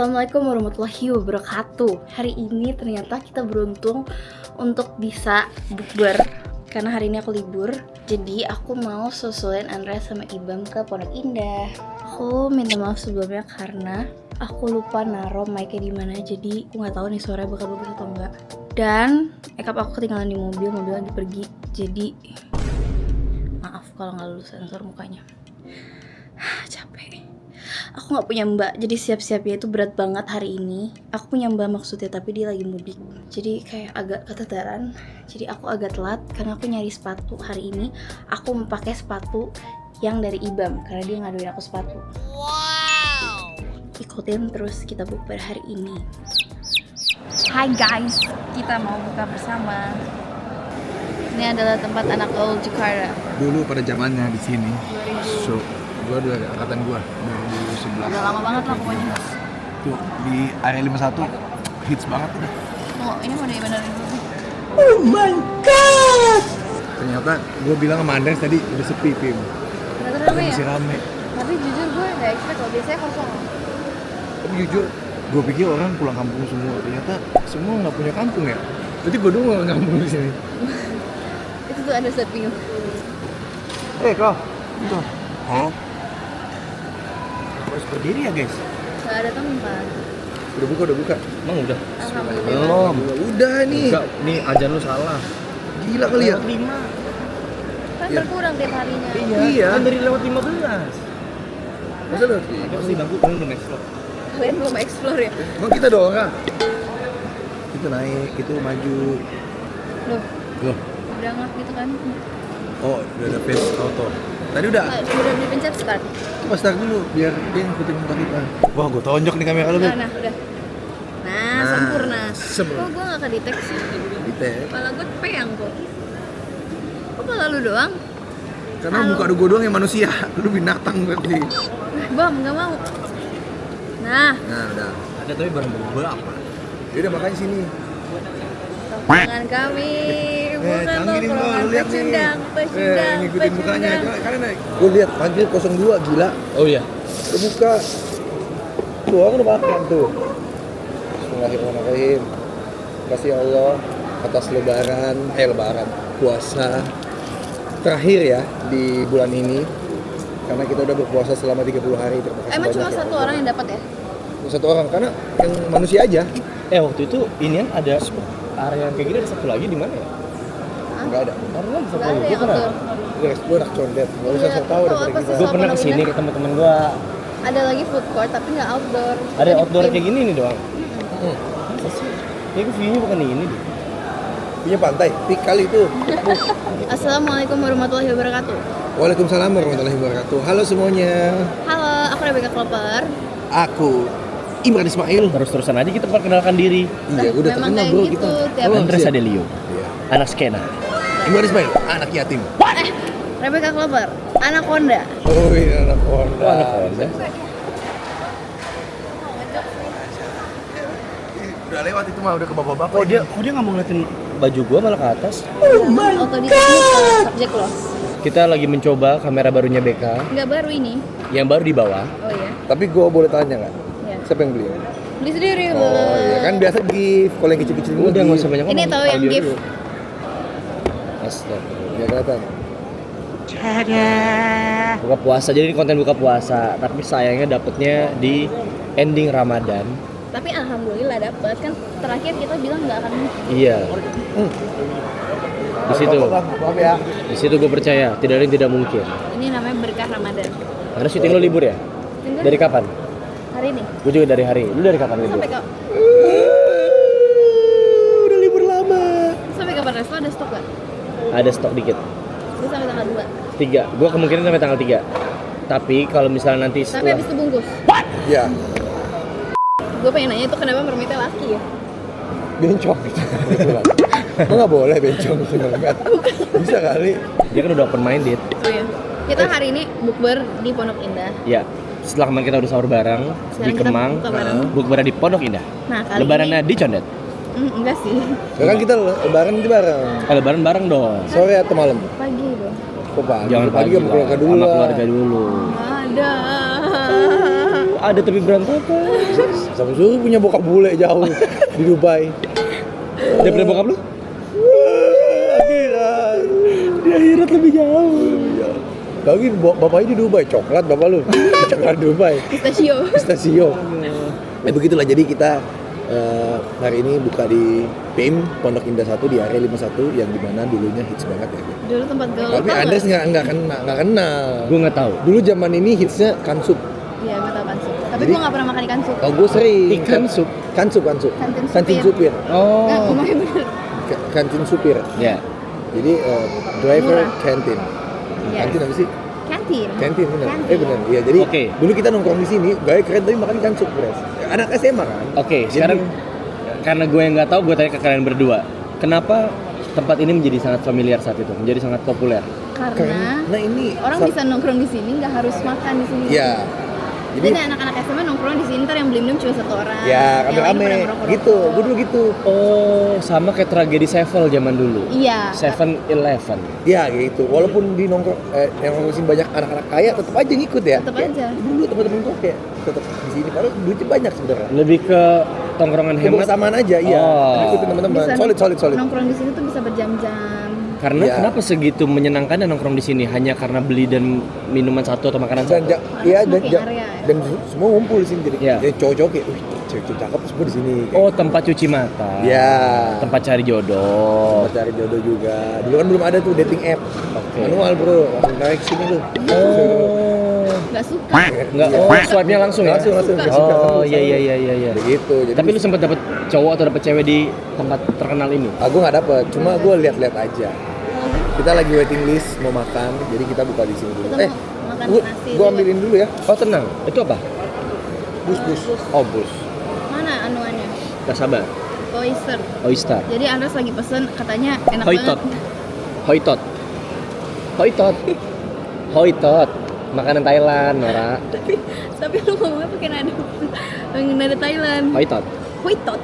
Assalamualaikum warahmatullahi wabarakatuh. Hari ini ternyata kita beruntung untuk bisa bukber karena hari ini aku libur. Jadi aku mau susulin Andrea sama Ibam ke Pondok Indah. Aku minta maaf sebelumnya karena aku lupa naruh mic-nya di mana. Jadi aku nggak tahu nih suaranya bakal bagus atau enggak. Dan makeup aku ketinggalan di mobil lagi pergi. Jadi maaf kalau nggak lulus sensor mukanya. Capek. Aku nggak punya mbak, jadi siap-siapnya itu berat banget hari ini. Aku punya mbak maksudnya, tapi dia lagi mudik. Jadi kayak agak keteteran. Jadi aku agak telat karena aku nyari sepatu hari ini. Aku mau pakai sepatu yang dari Ibam karena dia ngaduin aku sepatu. Wow. Ikutin terus kita bukber hari ini. Hai guys, kita mau buka bersama. Ini adalah tempat anak old Jakarta. Dulu pada zamannya di sini. 2000. So, gua dulu angkatan gua 2011. Udah lama banget lah pokoknya. Tuh di area 51 hits banget udah. Oh, ini mau dibenerin dulu. Oh my god. Ternyata gua bilang sama Andres tadi udah sepi, Pim. Ternyata rame ya? Masih rame. Tapi jujur gue gak expect loh, biasanya kosong. Tapi jujur, gua pikir orang pulang kampung semua. Ternyata semua nggak punya kampung ya. Berarti gua doang nggak kampung di sini. Itu tuh ada set bingung. Kok. Itu. Hah? Harus berdiri ya, guys? Gak ada tempat. Udah buka. Emang udah? Alhamdulillah. Belum. Udah nih. Enggak, nih ajan lu salah. Gila kali ya. Lewat 5. Kan Ya. berkurang tiap harinya. Iya. Kan dari lewat 15. Masa lu? Apa sih bangku kan belum explore. Kalian belum explore ya? Emang kita doang kan? Itu naik, itu maju. Loh, Loh, udah ngap gitu kan? oh udah ada face auto. Tadi udah, Udah dipencet start. coba start dulu biar dia ngikutin muka kita. Wah, gue tonjok nih kamera lu, Nah, Beb. udah. Nah, Nah, sempurna. sempurna. Kok gue gak kedeteksi? Dite. Kepala gue peyang kok. Kok kepala lu doang? Karena Halo. muka gue doang yang manusia, lu binatang berarti. Bam, gak mau. Nah, Nah, udah. Ada tapi barang beberapa. Ya udah makanya sini. tongkrongan kami. Bukan canggih nih, Bro. tongkrongan Lu lihat nih. pecundang, ngikutin mukanya. pecundang. Karena naik. Gue lihat panggil 02 gila. Oh iya. Udah buka. Tuh, orang udah makan tuh. Bismillahirrahmanirrahim. Kasih Allah atas lebaran, puasa terakhir ya di bulan ini. Karena kita udah berpuasa selama 30 hari. Terima kasih Emang banyak cuma ya satu Allah. orang yang dapat ya? Satu orang, karena yang manusia aja. Waktu itu ini kan ada area yang kayak gini, ada satu lagi di mana ya? Enggak ada. Ada lagi satu Gak lagi. ada Gua yang pernah. outdoor. Guys, gue anak condet. Gak usah Iya, sok tau tahu daripada apa kita. sih? Gue pernah Pondok kesini Indah. ke teman-teman gua. Ada lagi food court tapi nggak outdoor. Ada Jadi outdoor tim. kayak gini nih doang. Masa sih? Kayaknya view-nya bukan ini deh. Punya pantai, pik kali itu. Assalamualaikum warahmatullahi wabarakatuh. Waalaikumsalam warahmatullahi wabarakatuh. Halo semuanya. Halo, aku Rebecca Kloper. Aku Imran Ismail. Terus-terusan aja kita perkenalkan diri. Iya, udah memang terkenal kayak bro gitu kita. tiap- Andres siap. Adelio, Iya. anak skena. Imran Ismail, anak yatim. Rebecca Kloper, Anaconda. Oh iya, anak Honda. Oh, anak Honda. Udah lewat itu mah, udah ke bapak-bapak. Kok dia nggak mau ngeliatin baju gua malah ke atas? Otoditaknya ke subject loss. Kita lagi mencoba kamera barunya BK Nggak baru ini. yang baru di bawah. Oh iya. Tapi gue boleh tanya nggak? Iya. Siapa yang beli? Beli sendiri. Oh iya, kan biasa gift. Kalau yang kecil-kecil dulu Udah nggak gift. usah banyak Ini ngomong. tahu yang Audio gift. dulu. Astaga. Ya kelihatan. Buka puasa, jadi ini konten buka puasa. Tapi sayangnya dapetnya di ending Ramadan. Tapi alhamdulillah dapat kan. Terakhir kita bilang nggak akan mungkin. Iya. Di situ. Maaf ya. Di situ gue percaya tidak ada yang tidak mungkin. Ini namanya berkah Ramadan. Karena syuting lo libur ya? Tinggal Dari kapan? hari ini. Gue juga dari hari. Lu dari kapan libur? Sampai ke Udah libur lama. sampai kapan resto ada stok nggak? Ada stok dikit. Gue sampai tanggal 2. 3. Gue kemungkinan sampai tanggal 3. Tapi kalau misalnya nanti Tapi setelah habis itu bungkus. Ya, Gue pengen nanya itu kenapa mermitnya laki ya? bencong gitu. Kebetulan. Emang nggak boleh bencong gitu banget. Bisa kali. dia kan udah open minded. Oh iya. Kita hari ini bukber di Pondok Indah. Ya. Setelah kemarin kita udah sahur bareng Sekarang di kita Kemang, buka bareng. bukber di Pondok Indah. Nah, kali Lebarannya di Condet. enggak sih. Sekarang kita lebaran itu bareng. Lebaran bareng dong. Sore atau malam? Pagi dong. Kok pagi? Jangan Pagi pagi sama keluarga lah, dulu sama lah. keluarga dulu. Ada. ada tapi berantakan. Sama Zul punya bokap bule jauh di Dubai. Daripada bokap lu? Akhirat. Di akhirat lebih jauh. Iya. Tapi bapaknya di Dubai, coklat bapak lu. Coklat Dubai. Pistachio. Begitulah, jadi kita hari ini buka di PIM Pondok Indah 1 di area 51 yang dimana dulunya hits banget ya. Dulu tempat gaul. Tapi Andres nggak kenal. Gue nggak tahu. Dulu zaman ini hitsnya kansup. Iya, gue tau kansup. Tapi Jadi- gue gak pernah makan ikan sup. Oh, gue sering. Ikan sup. Kansup. Kantin supir. Oh. Enggak, ngomongnya bener. Kantin supir. Ya. Jadi driver Murah. canteen. Iya. Kantin apa sih? Kantin. Canteen benar. Kantin. Benar. Iya, jadi Oke. dulu kita nongkrong di sini, gaya keren tapi makan ikan sup, Bres. Anak SMA kan. Oke, Jadi- sekarang karena gue yang nggak tahu, gue tanya ke kalian berdua. Kenapa tempat ini menjadi sangat familiar saat itu, menjadi sangat populer? Karena Nah ini orang bisa nongkrong di sini nggak harus makan di sini. Ya. Jadi Jadi anak-anak SMA nongkrong di sini, ntar yang beli minum cuma satu orang. ya yang lain pada rame-rame ngerokok-rokok. gitu. Gue dulu gitu. Oh, sama kayak tragedi Sevel zaman dulu. Iya. 7-Eleven. Ya gitu. Walaupun di nongkrong yang nongkrong sini banyak anak-anak kaya, tetap aja ngikut ya. Tetap Kayak aja. Dulu teman-teman gue kayak tetap di sini. Padahal duitnya banyak sebenarnya. Lebih ke tongkrongan hemat. Kebersamaan aja, iya. Oh. Ngikutin teman-teman. Bisa Solid. Nongkrong di sini tuh bisa berjam-jam. Karena Iya. kenapa segitu menyenangkan nongkrong di sini? Hanya karena beli dan minuman satu atau makanan Dan satu? iya dan smoking area ya. dan semua ngumpul di sini jadi Iya. cowok-cowok kayak, wih cewek-cewek cakep semua di sini. Oh, tempat cuci mata. Iya. Tempat cari jodoh. Mau cari jodoh juga. Dulu kan belum ada tuh dating app. Oke. Manual bro, langsung naik sini lu. Oh. Gak suka. Enggak, oh, swipe-nya langsung ya? Langsung. Oh, iya. Begitu. Jadi Tapi lu sempat dapet cowok atau dapet cewek di tempat terkenal ini? aku nggak dapet, cuma gue lihat-lihat aja. Kita lagi waiting list mau makan, jadi kita buka di sini dulu. Kita mau makan nasi Gua dulu. ambilin dulu ya. Oh, tenang. Itu apa? Bus. Oh, bus. Mana anuannya? Gak sabar. Oyster. Oyster. Jadi Andres lagi pesen, katanya enak Hoitot. banget. Hoitot. Makanan Thailand, Nora. Tapi lu ngomongnya pakai nada Thailand. Hoitot. Hoitot.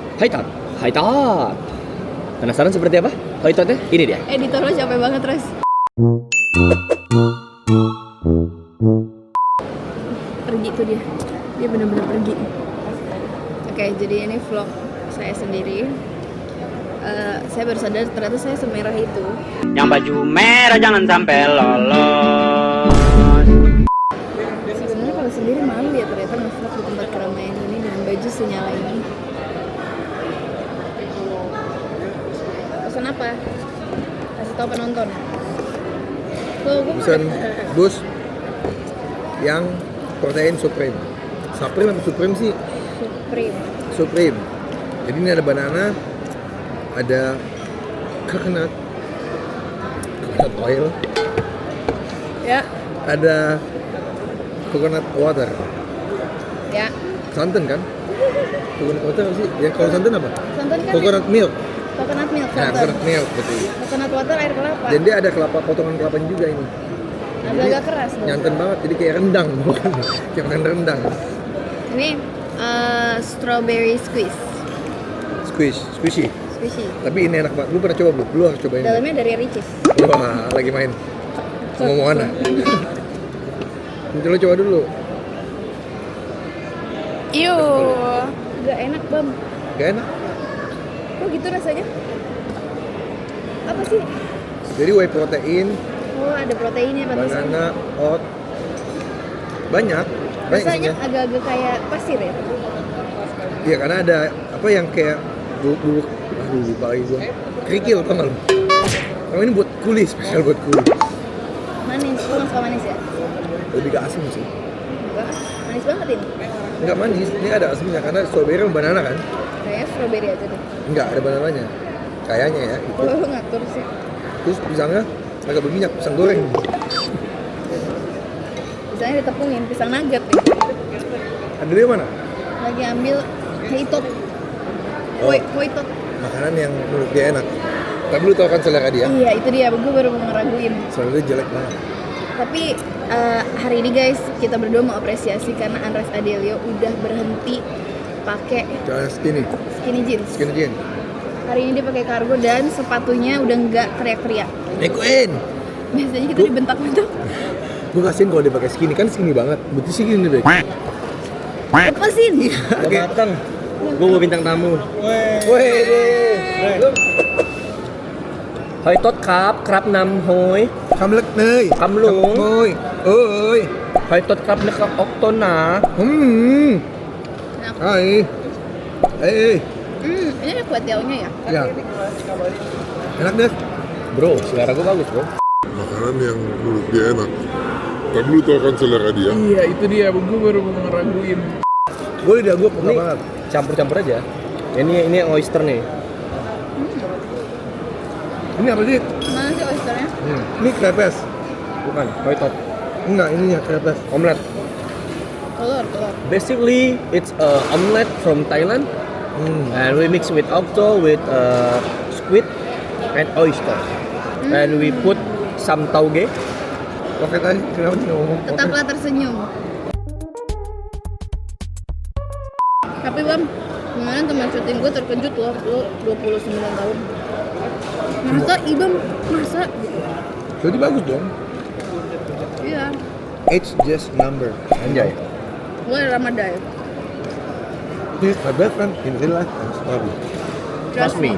Penasaran seperti apa? Hoitotnya? Ini dia. Editor lo capek banget, Res. Pergi tuh dia. Dia bener-bener pergi. Oke, jadi ini vlog saya sendiri. Saya baru sadar ternyata saya semerah itu. Yang baju merah jangan sampai lolos. Sebenarnya kalau sendiri malu ya ternyata nge-vlog di tempat keramaian ini dengan baju senyala ini. Pesan apa? Kasih tau penonton. Tuh, gue Pesan bus yang protein supreme. Supreme apa supreme sih? Supreme. Supreme. Jadi ini ada banana, ada coconut oil, Ya, ada coconut water. ya. Santan kan? Coconut water apa sih? Yang kalau santan apa? Santan kan Coconut milk. coconut milk, Nah, santan. coconut milk betul. Coconut water air kelapa. Dan dia ada kelapa, potongan kelapanya juga ini. Agak-agak keras dong. Nyanten banget, jadi kayak rendang, bukan? Kayak makan rendang. Ini strawberry squeeze. Squishy. Squishy. Tapi ini enak banget. Lu pernah coba belum? Lu harus cobain. Dalamnya dari Ricis. Wah, lagi main. Sama Moana. Coba coba dulu. Iyo. Gak enak, Bam. Gak enak. Kok gitu rasanya? Apa sih? Jadi whey protein, Oh, ada proteinnya pantesan. banana, oat. Banyak. Banyak Rasanya isinya. agak-agak kayak pasir ya? Iya, karena ada apa yang kayak bubuk. Aduh, lupa lagi gua. Kerikil, tau gak lu? Kalau ini buat kuli, spesial buat kuli. Manis, lu nggak suka manis ya? Lebih ke asin sih. Enggak, manis banget ini. Enggak manis, ini ada asinnya karena strawberry sama banana kan? Kayaknya strawberry aja deh. Enggak, ada banananya. Kayaknya ya. Gitu. Kalau lu ngatur sih. Terus pisangnya agak berminyak, pisang goreng. Pisangnya ditepungin, pisang nugget nih. Ada dia mana? Lagi ambil hoitot. Oh. Hoitot. Makanan yang menurut dia enak. Tapi lu tau kan selera dia? Iya, itu dia. Gue baru mau ngeraguin. Selera dia jelek banget. Tapi hari ini guys, kita berdua mau apresiasi karena Andres Adelio udah berhenti pakai Jangan skinny, skinny jeans. skinny jean. Hari ini dia pakai kargo dan sepatunya udah nggak teriak-teriak. Ikuin. Biasanya kita dibentak-bentak. Gue kasihin kalau dia pakai skinny, kan skinny banget. Berarti skinny deh. Lepasin. Udah mateng. Gue bawa bintang tamu. Woi, Hoi tot krab, krab nam hoi. cam lực nơi. Cam lũng. Ôi, ơi. Hoi tot krab nước octon na. Ai. Eh, Ini ada kue tiaunya ya? ya. Enak deh. Bro, selera gue bagus bro. Makanan yang menurut dia enak, tapi lu tau kan selera dia. Iya itu dia, gue baru mau ngeraguin. Gue lidah gue peka Ini banget. campur-campur aja. Ini yang oyster nih. Ini apa sih? Mana sih oysternya? Ini krepes. Bukan, hoi tot. Enggak, ininya krepes. Omelet. Telur. Basically, it's a omelet from Thailand, and we mix with octo, with squid, and oyster, and we put some tauge. Oke tadi kenapa sih ngomong? Tetaplah tersenyum. Tapi Bam, kemarin teman syuting gue terkejut loh, lu 29 tahun. Masa Ibam, masa? Jadi bagus dong. Iya, Age just number. Anjay. gue Ramadan. This is my best friend in real life and story. Trust me.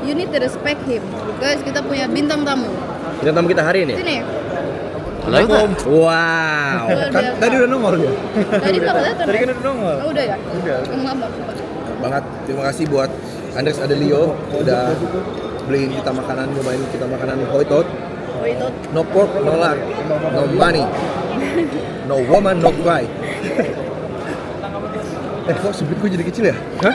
You need to respect him. Guys, kita punya bintang tamu. Bintang tamu kita hari ini. Sini. Assalamualaikum. Wow. Kan tadi udah nongol dia. Tadi nggak kelihatan. Tadi kan ya? udah nongol. Oh, udah ya? Udah. Maaf. Banget. Terima kasih buat Andres Adelio udah beliin kita makanan, nyobain kita makanan hoi tot. Wait, tot. No pork, no lard, no money, no woman, no cry. Kok sebut gue jadi kecil ya? Hah?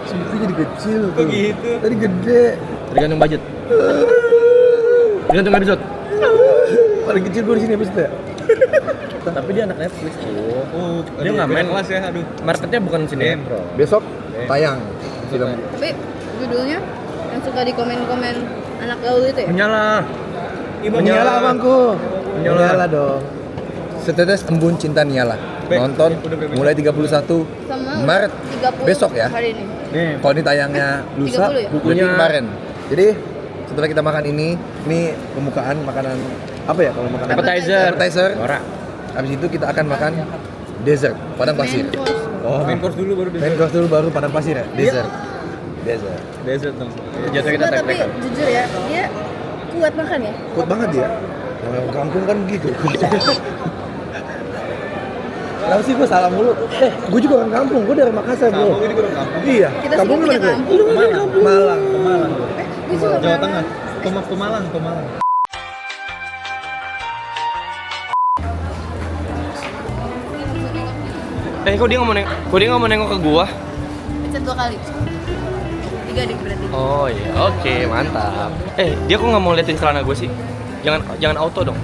Sebut gue jadi kecil tuh. Kok gitu? Tadi gede. Tergantung budget. Tergantung episode. Paling kecil gue di sini episode ya. Tapi dia anak Netflix tuh. Dia nggak main kelas ya, aduh. Marketnya bukan sinetron. Besok tayang film. Tapi judulnya yang suka di komen-komen anak gaul itu ya? Menyala. Menyala abangku. Menyala. Menyala dong. Setetes Embun Cinta Nyala. Nonton mulai 31 Sama Maret 30 besok ya. hari ini. Kalau ini tayangnya lusa, 30 ya? bukunya kemarin. Jadi setelah kita makan ini pembukaan makanan apa ya kalau makanan appetizer. Norak. Habis itu kita akan makan dessert padang pasir. Main course. Oh, Main course dulu baru main course dulu baru padang pasir ya. Dessert. Dessert. Dessert dong. Jatuh kita Tapi tek-tekan. jujur ya, dia kuat makan ya. Kuat banget dia. Orang kampung kan gitu. Kenapa sih gue salah mulu? Gue juga orang kampung, gue dari Makassar bro. Gue juga orang kampung. Iya. Kita Kampung semua lu punya mana? kampung. Lu dari kampung. Malang. Gue juga Jawa Malang. Tengah. Pemalang. Kok dia nggak mau nengok ke gua? Pencet 2 kali. 3 deh berarti. Oh iya, oke, mantap. Dia kok nggak mau liatin celana gue sih? Jangan auto dong.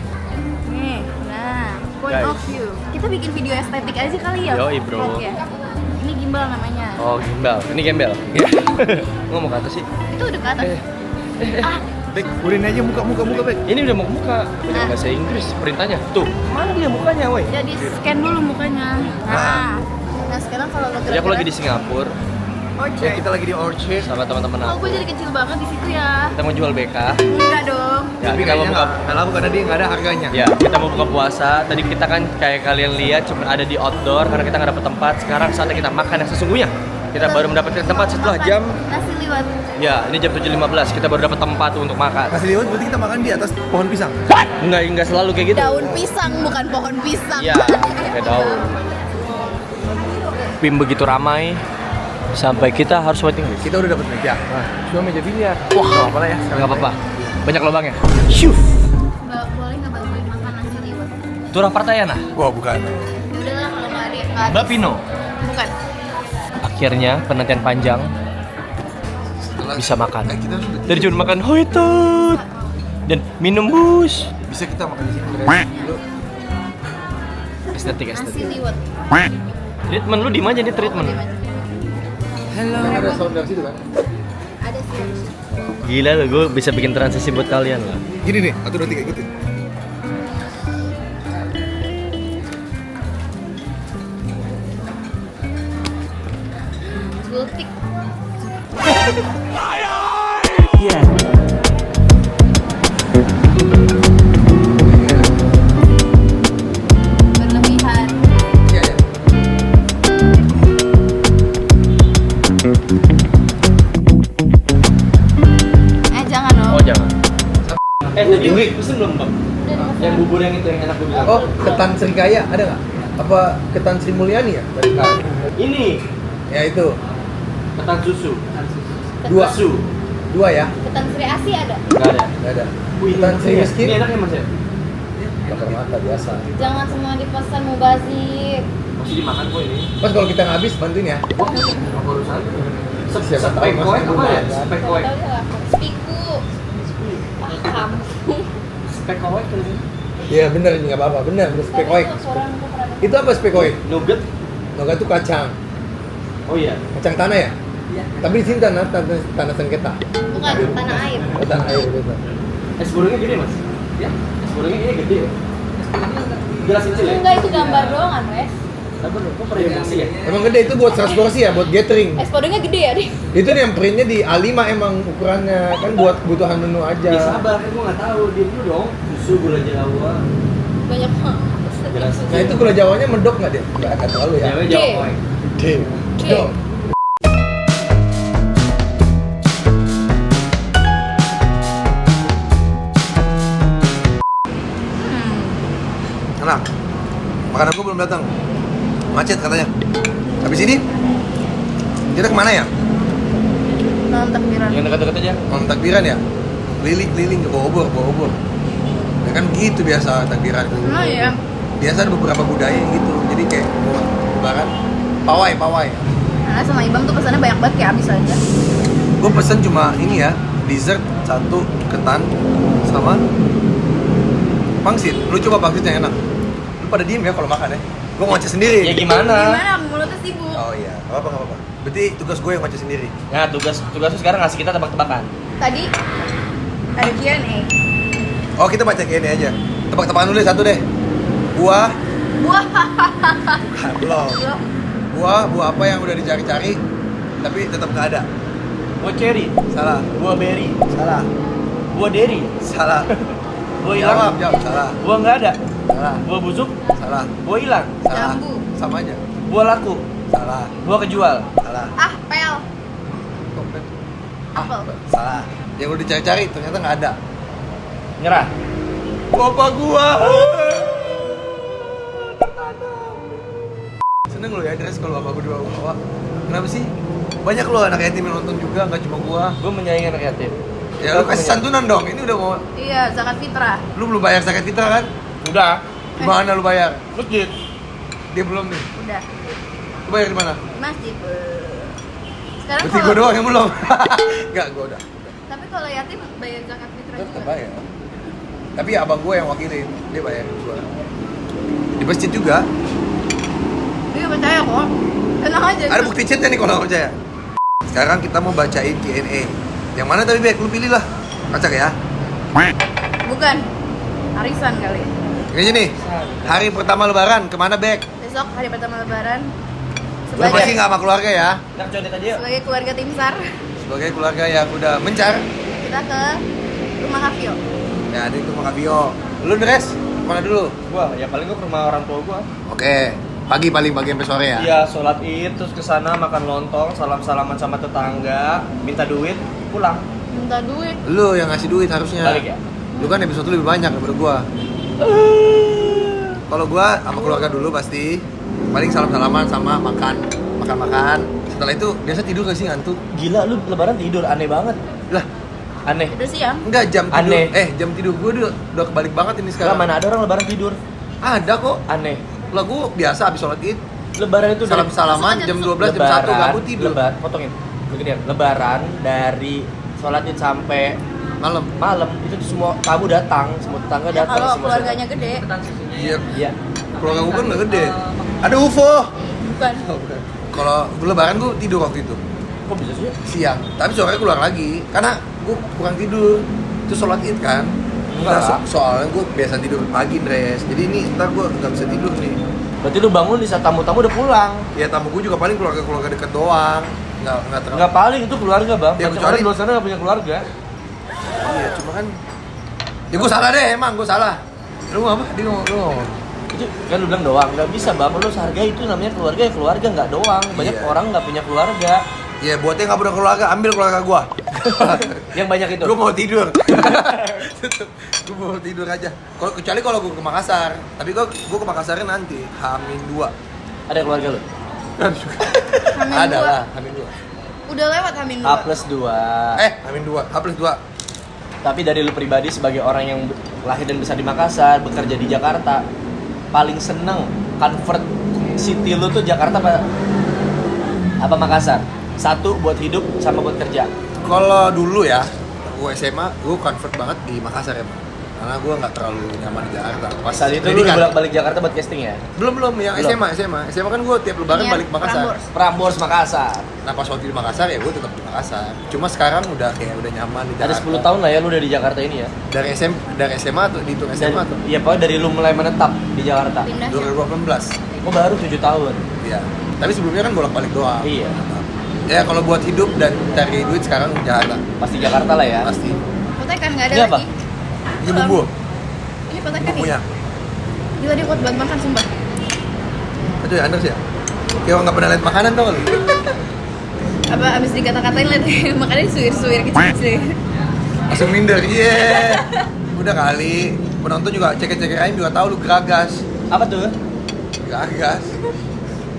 Nih, nah, point Guys. of view. Kita bikin video estetik aja kali ya. Yoi, bro. Vlog ya. Ini gimbal namanya. Oh, gimbal. Ini gembel. Ngomong ke atas sih. Itu udah ke atas. Bek, Urin aja muka, Bek. ini udah mau ke muka. Banyak bahasa Inggris perintahnya. Tuh, mana dia mukanya, woi? Jadi scan dulu mukanya. Nah sekarang kalau lo Jadi aku lagi di Singapura Orchard. Kita lagi di Orchard. sama teman-teman Oh, aku. gue jadi kecil banget di situ ya. Kita mau jual BK. Enggak dong. Ya, Tapi kita mau kayaknya buka. nggak laku karena dia nggak ada harganya. Ya, kita mau buka puasa. Tadi kita kan kayak kalian lihat cuma ada di outdoor karena kita nggak dapet tempat. Sekarang saatnya kita makan yang sesungguhnya. Kita baru mendapatkan tempat setelah Makan jam. nasi liwet. Ya, ini jam 7.15. Kita baru dapat tempat untuk makan. Kasih liwet berarti kita makan di atas pohon pisang. Enggak selalu kayak gitu. Daun pisang bukan pohon pisang. Iya, kayak daun. Pim begitu ramai sampai kita harus waiting list. Kita udah dapat meja. Cuma meja biliar. Wah, apa lah ya? Enggak apa-apa. Banyak lubangnya. Syuf. Boleh nggak bantuin makan nasi liwet? Turah Partayana. Wah bukan. Udahlah kalau nggak ada. Mbak Pino. Bukan. Akhirnya penantian panjang bisa makan. Kita harus- Dari cuma makan hoi tot dan minum bus. bisa kita makan di sini. Lu Estetik. Nasi liwet. Treatment lu di mana nih treatment? ada sound dari situ kan? Ada sih. Gila lo, gue bisa bikin transisi buat kalian lah. Gini nih, 1, 2, 3 ikutin. Gultik. Berlebihan. Iya ya. Yang bubur yang itu yang enak gue bilang. Oh, ketan Srikaya ada nggak? Apa ketan Sri Mulyani ya? Ini Ya itu. ketan susu. Dua. Susu. Dua ya? Ketan Sri Asi ada. Enggak ada. Nggak ada. Wih, Ketan Sri ini Miskin? Ini enak ya Mas ya? Bakar mata biasa. Jangan semua dipesan mubazir. Masih dimakan kok ini. Mas kalau kita nggak habis bantuin ya. Wah, apa urusan? Siapa tahu Spek Mas koek belum apa ya? makan. Spek koek. Spiku. Ah, kamu. Spek koek kan ini. Iya bener, nggak apa-apa. Bener, spekoik. Itu apa spekoik? Nugget. Nggak itu kacang. Oh iya. Kacang tanah ya? Tapi di sini tanah sengketa. Bukan, tanah air. Oh, tanah air gitu. Es gorengnya gede Mas? Ya. Es gorengnya ini gede ya? Gelas kecil ya? Enggak, itu gambar doang kan, Wes. Sabar dong, kok pernah emosi ya? Emang gede itu buat 100 porsi ya, buat gathering. Es podongnya gede ya, Dik? Itu nih yang printnya di A5 emang ukurannya kan buat kebutuhan menu aja. Ya sabar, kan gue nggak tahu. Dia dulu dong. Susu, gula jawa. Banyak banget. Gelas Nah itu gula jawanya mendok nggak dia? Nggak terlalu ya. Jawa jawa koek. Gede. Gede. Dong. Enak. Makanan gue belum datang. Macet katanya. Habis ini kita kemana ya? Malam takbiran. Yang dekat-dekat aja. Malam takbiran ya? Keliling-keliling ke bawa obor. Ya kan gitu biasa takbiran. Oh iya. Biasa ada beberapa budaya yang gitu. Jadi kayak mau lebaran pawai. Nah, sama Ibam tuh pesannya banyak banget kayak habis aja. Gue pesen cuma ini ya, dessert satu, ketan sama pangsit. Lu coba pangsit yang enak. Lu pada diem ya kalau makan ya. Gue ngoceh sendiri. Ya gimana? Gimana? Mulutnya sibuk. Oh iya, nggak apa-apa. Berarti tugas gue yang ngoceh sendiri. Nah, tugas lu sekarang ngasih kita tebak-tebakan. Tadi ada Q&A. Oh kita baca kayak ini aja. Tebak-tebakan dulu deh satu deh. Buah. Buah. Belum. Belum. Buah apa yang udah dicari-cari tapi tetap nggak ada? Buah cherry, Salah. buah berry, Salah. buah deri, Salah. buah hilang, Jawab. Salah. buah nggak ada, Salah. buah busuk, Salah. buah hilang, Salah. Jambu. Sama aja. buah laku, Salah. buah kejual. Salah. Ah, pel. Topet. Apel. Salah. Yang udah dicari-cari ternyata nggak ada. Nyerah. Bapak gua. Seneng lo ya Dres kalau bapak gua dibawa. Kenapa sih? Banyak lo anak yatim yang nonton juga, nggak cuma gua. Gue menyayangi anak yatim. Ya lu kasih santunan dong. Ini udah mau. Iya, zakat fitrah. Lu belum bayar zakat fitrah kan? Udah. Gimana lu bayar? Masjid. Dia belum nih. Udah. Lu bayar di mana? Di masjid. Sekarang Berarti gua doang yang belum. Enggak, gua udah. Tapi kalau yatim bayar zakat fitrah Tetap juga. bayar. Tapi abang gua yang wakilin, dia bayar gua. Di masjid juga. Iya percaya kok. Tenang aja. Ada bukti chatnya nih kalau nggak percaya. Sekarang kita mau bacain Q&A. Yang mana tapi Bek? Lu pilih lah. Kacak ya. Bukan. Arisan kali. Kayak gini. Hari pertama lebaran kemana Bek? Besok hari pertama lebaran. Lu pasti nggak sama keluarga ya. Nak condet aja yuk. Sebagai keluarga tim SAR, Sebagai keluarga yang udah mencar. kita ke rumah Hafio. Ya, ada itu sama Kak Vio. Lu Dres? Kemana dulu? Gua, ya paling gua ke rumah orang tua gua. Oke. Pagi sampai sore ya? Iya, sholat id, terus ke sana makan lontong, salam-salaman sama tetangga, minta duit, pulang. Minta duit. Lu yang ngasih duit harusnya. Balik ya? Lu kan episode lu lebih banyak daripada gua. Kalau gua sama keluarga dulu pasti paling salam-salaman sama makan. Setelah itu biasa tidur gak sih ngantuk? Gila lu lebaran tidur, aneh banget. Lah, Aneh. Itu siang. enggak jam tidur. Aneh. Jam tidur gua udah kebalik banget ini Sekarang sekarang. mana ada orang lebaran tidur? Ada kok. Aneh. Lah gua biasa habis sholat Id, Lebaran itu dari salam-salaman jam 12 jam 1 gak mau tidur. Potongin. Begini, lebaran dari sholat id sampai Malam. malam itu tuh semua tamu datang, semua tetangga Ya, datang, kalau semua keluarganya gede. Iya. Iya. Keluarga gua kan nggak gede. Ada UFO. Bukan. Kalau lebaran gua tidur waktu itu Kok bisa sih? siang, tapi sore keluar lagi karena gua kurang tidur. Itu sholat Id kan. Enggak Nah, lah. soalnya gua biasa tidur pagi Dres. Jadi ini ntar gua nggak bisa tidur nih. Berarti lu bangun di saat tamu-tamu udah pulang. Ya tamu gua juga paling keluarga dekat doang. Nggak terlalu. Enggak paling itu keluarga, Bang. Ya, Banyak kecuali- orang di luar sana enggak punya keluarga. Iya, cuma kan ya gua salah deh, emang gua salah. Lu ngomong apa? Dia ngomong. Itu kan lu bilang doang, nggak bisa Bang. Lu hargai itu namanya keluarga ya keluarga nggak doang. Banyak Iya. orang nggak punya keluarga. Ya buat yang nggak punya keluarga, ambil keluarga gua. Yang banyak itu. Gua mau tidur. Gua mau tidur aja. Kecuali kalau gua ke Makassar. Tapi gua ke Makassarnya nanti H-2. Ada keluarga lu? Ada lah, H-2. Udah lewat Hamin H+2. H-2, H+2. Tapi dari lu pribadi sebagai orang yang lahir dan besar di Makassar, bekerja di Jakarta, paling seneng convert city lu tuh Jakarta apa Makassar? Satu buat hidup sama buat kerja. Kalau dulu ya, gua SMA, gua convert banget di Makassar emang. Karena gua nggak terlalu nyaman di Jakarta. Pas Saat itu lu pendidikan. bolak-balik Jakarta buat casting ya? Belum yang Belum. SMA kan gua tiap lebaran balik ke Makassar. Prambors Makassar. Nah pas waktu di Makassar ya gua tetap di Makassar. Cuma sekarang udah nyaman di Ada Jakarta. 10 tahun lah ya lu udah di Jakarta ini ya. Dari SMA tuh dihitung SMA tuh. Iya, pokoknya dari lu mulai menetap di Jakarta. Pindah 2018. Oh, baru 7 tahun. Iya. Tapi sebelumnya kan bolak-balik doang. Iya. Ya kalau buat hidup dan cari duit sekarang Jakarta Pasti Jakarta lah ya. pasti. Potekan nggak ada Ini apa? lagi. Ini bumbu. Ini potekan nih. Bumbunya. Gila dia kuat banget makan sumpah. Itu ya Anders ya. Kayak nggak pernah lihat makanan tau nggak lu? Apa abis dikata-katain liat makanya suir-suir kecil-kecil. Langsung minder. Iya. Udah kali. Penonton juga cek-cek aja juga tahu lu geragas. Apa tuh? Geragas.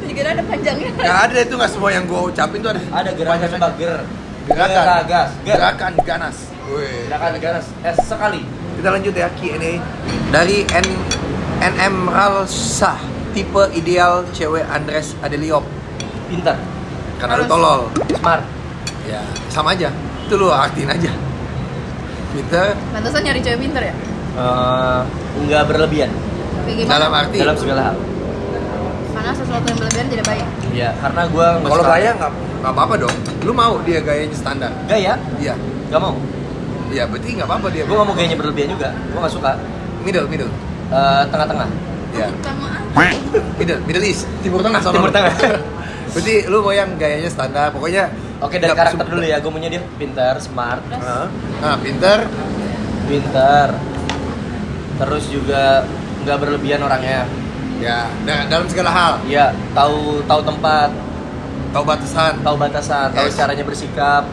Juga ada panjangnya. Nggak ada itu nggak semua yang gua ucapin tuh ada. Ada gerakan sebager. Gerakan. Geragas. Gerakan ganas. Wih. Gerakan ganas. Sekali. Kita lanjut ya Q&A dari NM Ralsah, tipe ideal cewek Andres Adeliop. Pintar. Karena lu tolol. Smart. Ya, sama aja. Itu lu artiin aja. Pinter Pantesan nyari cewek pinter ya? Enggak berlebihan Kayak gimana? dalam arti. dalam segala hal. Karena sesuatu yang berlebihan tidak baik. Iya, karena gua nggak Kalau suka- gaya nggak apa-apa dong. Lu mau dia gayanya standar? Gaya? Iya. Gak mau. Iya, berarti nggak apa-apa dia. Gua nggak mau gayanya berlebihan juga. Gua nggak suka. Middle. Tengah-tengah. Iya. Minta maaf. Middle East, Timur Tengah sono. Timur Tengah. Berarti lu mau yang gayanya standar, pokoknya. Oke, dari nggak karakter sub- dulu ya. Gua maunya dia pintar, smart, Nah, pinter. Terus juga nggak berlebihan orangnya. Ya, dalam segala hal. Iya, tahu tempat, Tahu batasan. tahu batasan, tahu Yes. caranya bersikap.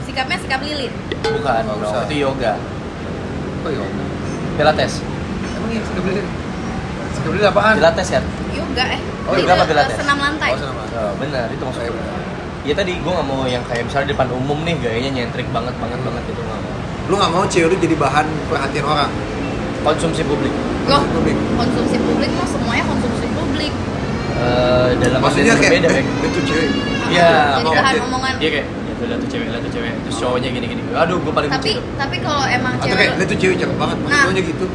Sikapnya sikap lilin. Bukan, Nggak dong. usah. Itu yoga, Oh iya. pilates, Emang iya sekabilin. Sekabilin apaan? pilates ya. Yoga Oh, yoga apa pilates? Senam lantai. Oh, sama. Oh, benar, itu maksudnya. Saya benar. Ya tadi gue nggak mau yang kayak misalnya di depan umum nih gayanya nyentrik banget itu nggak mau. Lu nggak mau cewek lu jadi bahan perhatian orang. Konsumsi publik. Loh, Publik. konsumsi publik mah semuanya konsumsi publik. Dalam Maksudnya arti kayak berbeda, Bek. itu cewek. Iya, Jadi mau. bahan omongan. Dia kayak ya lihat tuh cewek, terus cowoknya gini. Aduh, gue paling benci itu. Tapi kalau emang Atau cewek kayak lu- lihat tuh cewek cakep banget, Nah, maksudnya gitu. itu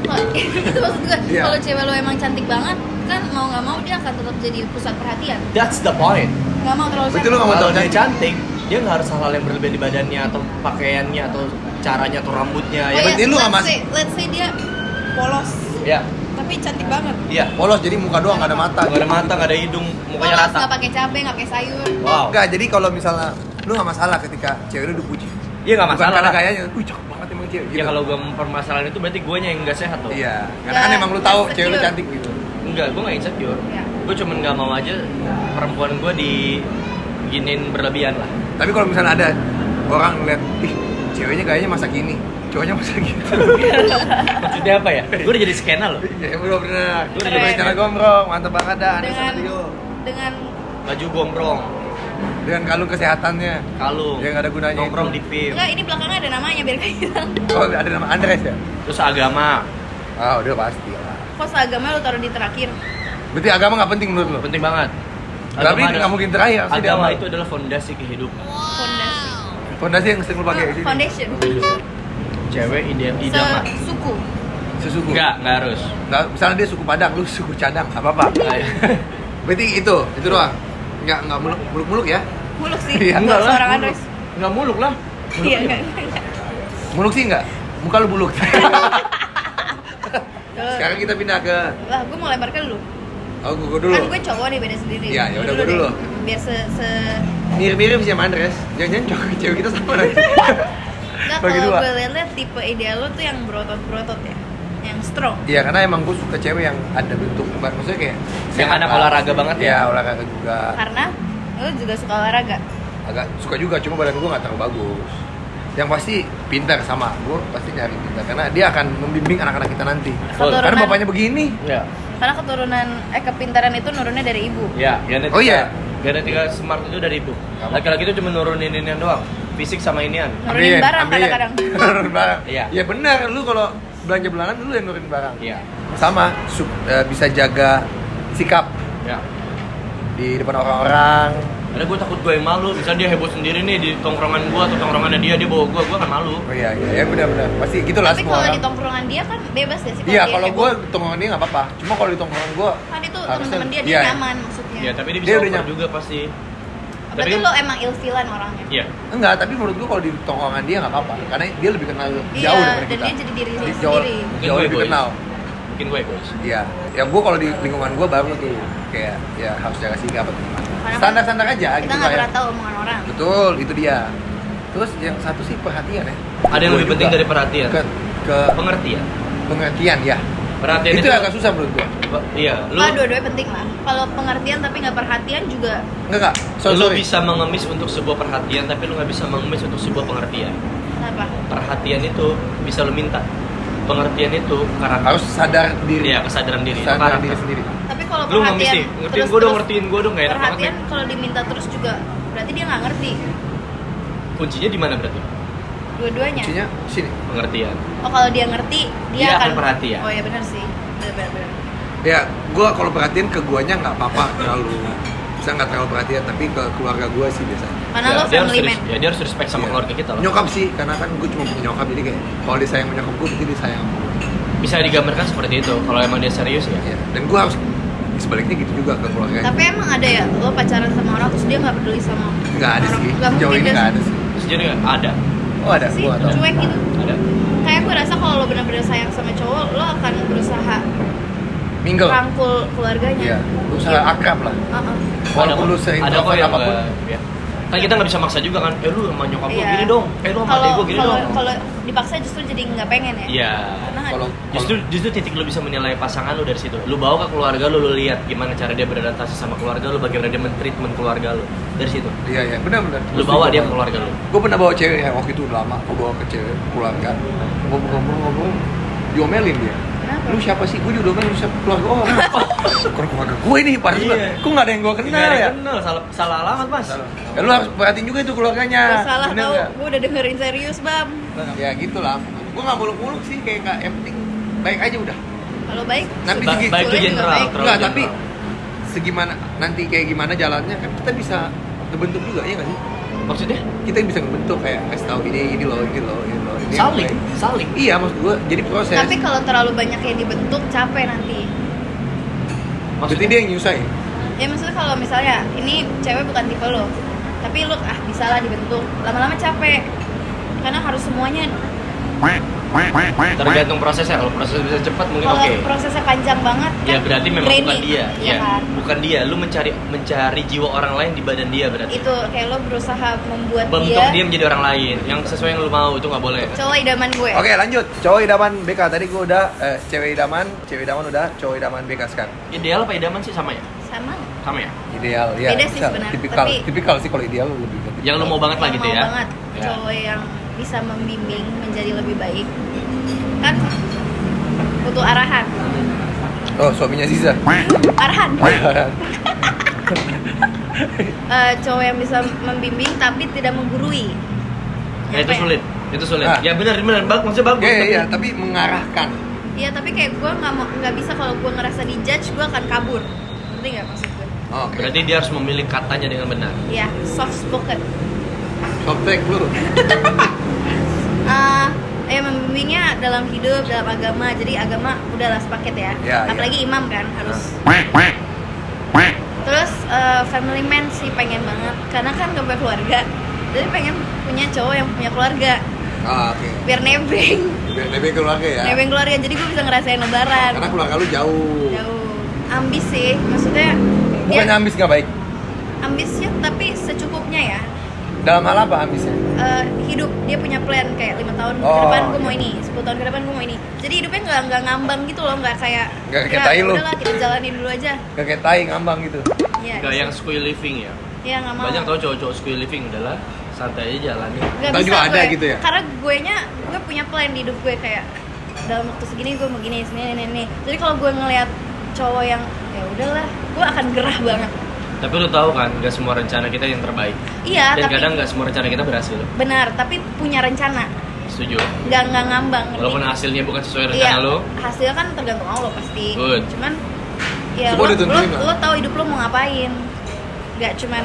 maksud gue. Iya. Kalau cewek lo emang cantik banget, kan mau nggak mau dia akan tetap jadi pusat perhatian. That's the point. Nggak mau terlalu Berarti lu nggak mau Kalau tahu dia cantik, dia nggak harus hal-hal yang berlebihan di badannya atau pakaiannya atau caranya atau rambutnya. Oh Ya, ya, berarti lu nggak let's say dia polos, ya, tapi cantik banget. iya. Polos jadi muka doang nggak ada mata. Nggak ada mata, nggak ada hidung, mukanya Polos, rata. nggak pakai cabai, nggak pakai sayur. Wow. Enggak, jadi kalau misalnya lu nggak masalah ketika cewek lu dipuji. Iya nggak Bukan masalah. karena lah. gayanya, cakep banget emang cewek. Ya kalau gue mempermasalahan itu berarti gue yang nggak sehat tuh. Iya, karena kan Ya, emang lu tahu insecure. cewek lu cantik gitu. Enggak, gue nggak insecure. Ya. Gue cuman nggak mau aja perempuan gue diginin berlebihan lah. Tapi kalau misalnya ada orang ngeliat, ih ceweknya gayanya masa gini, cowoknya masa gitu. Maksudnya apa ya? Gue udah jadi skena loh. Ya udah bener. Lu udah Udah jadi cara gombrong, mantep banget dah. Anda Dengan sama Dio. dengan Baju gombrong, Dengan kalung kesehatannya. kalung, Ya, nggak ada gunanya nongkrong itu. di PIM. enggak, ini belakangnya ada namanya biar kayak gitu. Oh ada nama Andres ya? Terus agama, Ah udah pasti lah. Kok agama lo taruh di terakhir? Berarti agama nggak penting menurut lo? penting banget. Tapi Agama nggak mungkin terakhir. Pasti di Agama awal. itu adalah fondasi kehidupan. Fondasi. Fondasi yang sering lo pakai di sini. Foundation. Cewek idaman. Suku. Sesuku. Enggak harus. Nggak, misalnya dia suku Padang, lu suku Cadang, apa apa. Berarti itu doang. Nggak muluk-muluk ya? Muluk sih. Iya, Enggak lah. Seorang muluk. Andres. Enggak muluk lah. Iya, enggak. Muluk sih nggak? Muka lu buluk. Sekarang kita pindah ke Lah, gue mau lempar ke lu. oh gua dulu. Kan gue cowok nih, beda sendiri. Iya, ya udah, Lu gua dulu. deh. Biar se Mirip-mirip sih sama Andres. Jangan-jangan cewek kita sama nanti. Enggak, Bagi kalau dua. gue liat tipe ideal lo tuh yang berotot-berotot ya. Yang strong. Iya, karena emang gue suka cewek yang ada bentuk, maksudnya kayak Yang sehat anak lah. olahraga banget ya? Iya, olahraga juga. Karena Lu juga suka olahraga? Agak suka juga, cuma badan gue nggak terlalu bagus. Yang pasti pintar sama gue, pasti nyari pintar karena dia akan membimbing anak-anak kita nanti. Keturunan. Karena bapaknya begini. Ya. Karena keturunan kepintaran itu nurunnya dari ibu. Ya, genetika. Oh iya? Genetika smart itu dari ibu. Laki-laki itu cuma nurunin inian doang. Fisik sama inian. Nurunin barang kadang-kadang. Nurunin barang. Iya. Ya benar, lu kalau belanja bulanan lu yang nurunin barang. Iya. Sama bisa jaga sikap Ya. di depan orang-orang. Karena gue takut gue yang malu. Misalnya dia heboh sendiri nih di tongkrongan gue atau tongkrongannya dia bawa gue kan malu. Oh iya, ya benar-benar. Pasti gitulah Tapi semua kalau orang. di tongkrongan dia kan bebas ya sih. Iya, dia kalau heboh. gue di tongkrongan dia nggak apa-apa. Cuma kalau di tongkrongan gue Kan itu harusnya- teman-teman dia iya. nyaman maksudnya. Ya, tapi dia bisa Dia udah over nyam- juga pasti. Berarti kan- lo emang ilfilan orangnya. Iya. Enggak, tapi menurut gue kalau di tongkrongan dia nggak apa-apa. Karena dia lebih kenal Iya, jauh daripada dan kita. dia jadi diri Jadi sendiri. Mungkin jauh gue lebih egois. kenal. Mungkin gue egois. Iya, ya gue kalau di lingkungan gue baru tuh kayak ya harus jaga sikap atau gimana. Karena Standar-standar aja Kita gitu nggak lah ya. pernah tahu omongan orang. Betul, itu dia. Terus yang satu sih perhatian ya. Ada yang Gua lebih penting juga. dari perhatian. Ke Pengertian. pengertian ya. Perhatian Itu agak susah menurut gue. Iya, lu Dua-duanya penting lah. Kalau pengertian tapi nggak perhatian juga. Enggak. lu Sorry. bisa mengemis untuk sebuah perhatian tapi lu nggak bisa mengemis untuk sebuah pengertian. Kenapa? Perhatian itu bisa lu minta. Pengertian itu karakter. Harus sadar diri. Iya, kesadaran diri. Itu Sadar karakter. diri sendiri. Tapi kalau Lu ngemis perhatian nih, ngertiin gue dong, ngertiin gue dong, gak enak banget perhatian nih. kalau diminta terus juga berarti dia nggak ngerti. Kuncinya di mana berarti? Dua-duanya. Kuncinya sini. Pengertian. Oh kalau dia ngerti Dia akan perhatian. Oh ya benar sih. Benar. Ya, gue kalau perhatian ke guanya nggak apa-apa terlalu. Bisa nggak terlalu perhatian, tapi ke keluarga gue sih biasanya. Karena Ya, lo dia harus family man. ya dia harus respect sama Iya. keluarga kita loh. Nyokap sih, karena kan gue cuma punya nyokap, jadi kayak kalau dia sayang sama nyokap gue, berarti dia sayang sama gue. Bisa digambarkan seperti itu kalau emang dia serius ya. Iya. Dan gue harus sebaliknya gitu juga ke keluarga. Tapi emang ada ya lo pacaran sama orang terus dia nggak peduli sama Nggak ada orang. sih, Nggak sejauh mungkin ini deh. nggak ada sih. Sejauh ini ada. Oh ada, Sih, gue nggak tahu. cuek gitu. Ada. Kayak gue rasa kalau lo benar-benar sayang sama cowok, lo akan berusaha Mingle. rangkul keluarganya. Iya, berusaha akrab lah. Walaupun lu ada kok seintrovert yang apapun. nggak- ya. Kan kita nggak bisa maksa juga kan. Lu sama nyokap lu Iya. gini dong. Lu sama adek gua gini dong. Kalau dipaksa justru jadi nggak pengen ya. Iya. Karena Kalau Justru titik lu bisa menilai pasangan lu dari situ. Lu bawa ke keluarga lu lihat gimana cara dia beradaptasi sama keluarga lu, bagaimana dia men-treatment keluarga lu. Dari situ. iya benar-benar. Lu bawa dia ke keluarga lu. Gue pernah bawa cewek ya waktu itu udah lama. Gue bawa ke cewek keluarga. Ngobrol-ngobrol, diomelin dia. Kenapa? Lu siapa sih? Gue juga diomelin, lu siapa keluarga orang. Kurang keluarga gue nih, parah juga. Iya. Kok nggak ada yang gue kenal Nggak ada ya? yang kenal, salah alamat mas. Ya lu harus perhatiin juga itu keluarganya. Gak salah Bener tau, nggak? gue udah dengerin serius bam. Ya gitu lah. Gue nggak muluk-muluk sih, kayak nggak. Yang penting baik aja udah. Kalau baik, Tapi Baik segi- itu Soalnya juga general, baik. terlalu Enggak, tapi general. segimana nanti kayak gimana jalannya kan kita bisa terbentuk juga ya nggak sih? Maksudnya Kita bisa ngebentuk kayak kasih tahu ini loh, ini loh, ini loh. Ini yang saling, baik. saling. Iya maksud gue jadi proses. tapi kalau terlalu banyak yang dibentuk capek nanti. Berarti Maksudnya dia yang nyusahin. Ya maksudnya kalau misalnya ini cewek bukan tipe lo, tapi lo bisa lah dibentuk, lama-lama capek. Karena harus semuanya. tergantung prosesnya. Kalau proses bisa cepat mungkin Kalau oke. prosesnya panjang banget kan Ya berarti memang draining. bukan dia. Iya Ya, kan? bukan dia. Lu mencari jiwa orang lain di badan dia berarti. Itu kayak lo berusaha membuat Bentuk dia menjadi orang lain yang sesuai yang lu mau itu nggak boleh. cowok idaman gue. Oke lanjut. Cowok idaman BK tadi gue udah cewek idaman udah, cowok idaman BK sekarang. Ideal apa idaman sih sama ya? Sama. Sama ya? Ideal ya. Beda sih bisa. sebenarnya, Tipikal, tapi- tipikal sih kalau ideal lebih ke Yang lu mau banget lah Yang gitu mau ya. banget Ya. cowok yang bisa membimbing menjadi lebih baik. Kan butuh arahan. Oh suaminya Ziza. Arahan. Cowok yang bisa membimbing tapi tidak menggurui. Ya, itu Nyampe. sulit. Itu sulit. Ah. Ya benar, maksudnya bagus. Iya tapi- iya tapi mengarahkan. Iya tapi kayak gue nggak bisa kalau gue ngerasa dijudge gue akan kabur. Ngerti nggak maksud gue? Oke. Berarti dia harus memilih katanya dengan benar. Iya soft spoken. Softtek lu. Membimbingnya dalam hidup, dalam agama. Jadi agama udahlah sepaket ya. Ya, Apalagi imam kan harus. Terus family man sih pengen banget. Karena kan gak punya keluarga. Jadi pengen punya cowok yang punya keluarga. Ah, oke. Biar nebeng. Biar nebeng keluarga ya. Nebeng keluarga. Jadi gue bisa ngerasain lebaran. Karena keluarga lu jauh. Jauh. Ambis sih. Maksudnya Bukannya ambis nggak baik. ambisnya tapi secukupnya ya. Dalam hal apa ambisnya? Hidup dia punya plan kayak 5 tahun ke Oh, depan gue oke. mau ini, 10 tahun ke depan gue mau ini. Jadi hidupnya nggak ngambang gitu loh, nggak kayak Nggak kayak tai lu. udahlah kita jalani dulu aja. Gak kayak tai ngambang gitu. Iya. Gak yang squee living ya. Ya nggak mau. Banyak tau cowok-cowok square living udahlah santai aja jalanin. Nggak Ntar bisa juga ada gue. gitu ya? Karena gue punya plan di hidup gue kayak dalam waktu segini gue mau gini, ini. Jadi kalau gue ngelihat cowok yang ya udahlah, gue akan gerah banget. Tapi lu tahu kan, gak semua rencana kita yang terbaik. Iya, Dan tapi kadang gak semua rencana kita berhasil. benar, tapi punya rencana. Setuju. Nggak ngambang. ngerti? Walaupun hasilnya bukan sesuai rencana Iya, lu. hasilnya kan tergantung Allah pasti. Good. Cuman ya Semua lo ditentuin lah. tahu hidup lo mau ngapain. Gak cuman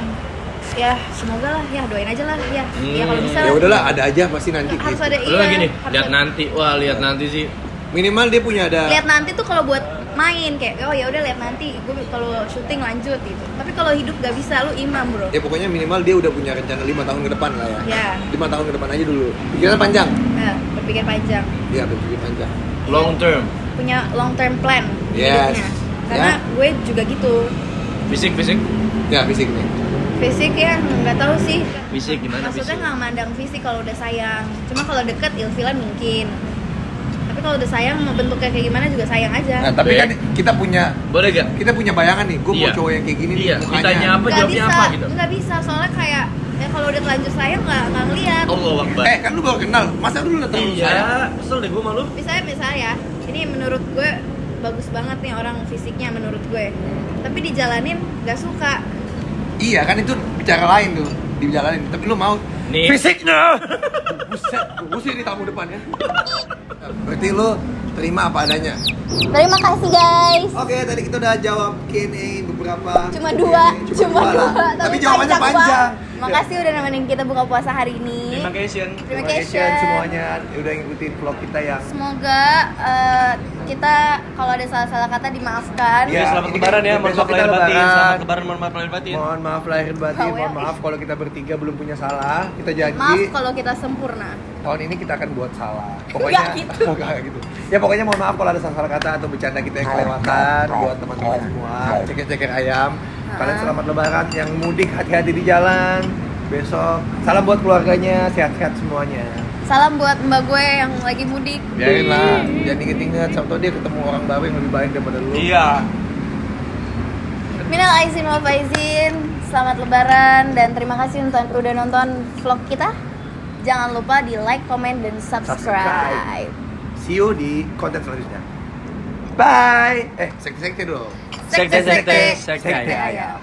ya semoga lah, ya doain aja lah, ya. Ya kalau bisa. Ya udahlah, ada aja pasti nanti. Harus gitu. ada Lu lagi nih, harus lihat ada- nanti. Wah, lihat nanti sih. Minimal dia punya ada. Lihat nanti tuh kalau buat main kayak oh ya udah lihat nanti gue kalau syuting lanjut gitu. Tapi kalau hidup gak bisa, lu imam, bro. Ya pokoknya minimal dia udah punya rencana 5 tahun ke depan lah ya. Ya. 5 tahun ke depan aja dulu. Pikiran panjang. Nah, berpikir panjang. Iya, berpikir panjang. Long term. Punya long term plan Yes. hidupnya. Karena Ya. gue juga gitu. Fisik. Ya, fisik nih. Fisik ya nggak tahu sih. Fisik gimana Maksudnya fisik? nggak mandang fisik kalau udah sayang. Cuma kalau deket ilfilan mungkin. Tapi kalau udah sayang mau bentuknya kayak gimana juga sayang aja. Nah, tapi Oke. kan kita punya Boleh gak? bayangan nih, gue Iya. mau cowok yang kayak gini Iya, nih mukanya. ditanya apa Nggak jawabnya bisa, apa gitu. nggak bisa soalnya kayak ya kalau udah terlanjur sayang nggak ngeliat. Allah Akbar. Kan lu baru kenal, masa lu udah tahu saya? Iya, kesel deh gue malu. Misalnya ya, ini menurut gue bagus banget nih orang fisiknya menurut gue. Tapi dijalanin nggak suka. Iya kan itu bicara lain tuh, dijalanin. Tapi lu mau Nih. fisiknya. Buset, gue sih di tamu depan ya. Berarti lu terima apa adanya. Terima kasih guys. Oke, tadi kita udah jawab Q&A beberapa. Cuma dua lah. Tapi jawabannya panjang. Makasih udah nemenin kita buka puasa hari ini. Terima kasih. Terima Terima kasih kasih semuanya udah ngikutin vlog kita yang Semoga kita kalau ada salah-salah kata dimaafkan. Iya. Selamat ini lebaran kan ya, mohon besok maaf kita lahir batin. lebaran. Selamat lebaran, mohon maaf lahir batin. mohon maaf lahir batin, KW. mohon maaf kalau kita bertiga belum punya salah. Kita janji Maaf kalau kita sempurna. tahun ini kita akan buat salah. Pokoknya Nggak gitu. Nggak gitu. Ya pokoknya mohon maaf kalau ada salah kata atau bercanda kita yang kelewatan buat teman-teman semua. Ceker-ceker ayam. Kalian selamat lebaran, yang mudik hati-hati di jalan. Besok salam buat keluarganya, sehat-sehat semuanya. Salam buat mbak gue yang lagi mudik. Biarin lah, jangan inget-inget, siapa tau dia ketemu orang baru yang lebih baik daripada lu. Iya. Minal aizin wal faizin. Selamat lebaran dan terima kasih udah nonton vlog kita. Jangan lupa di like, comment, dan subscribe. See you di konten selanjutnya. Bye. Sekte-sekte dulu. Sekte. Sekte. Sekte ayam.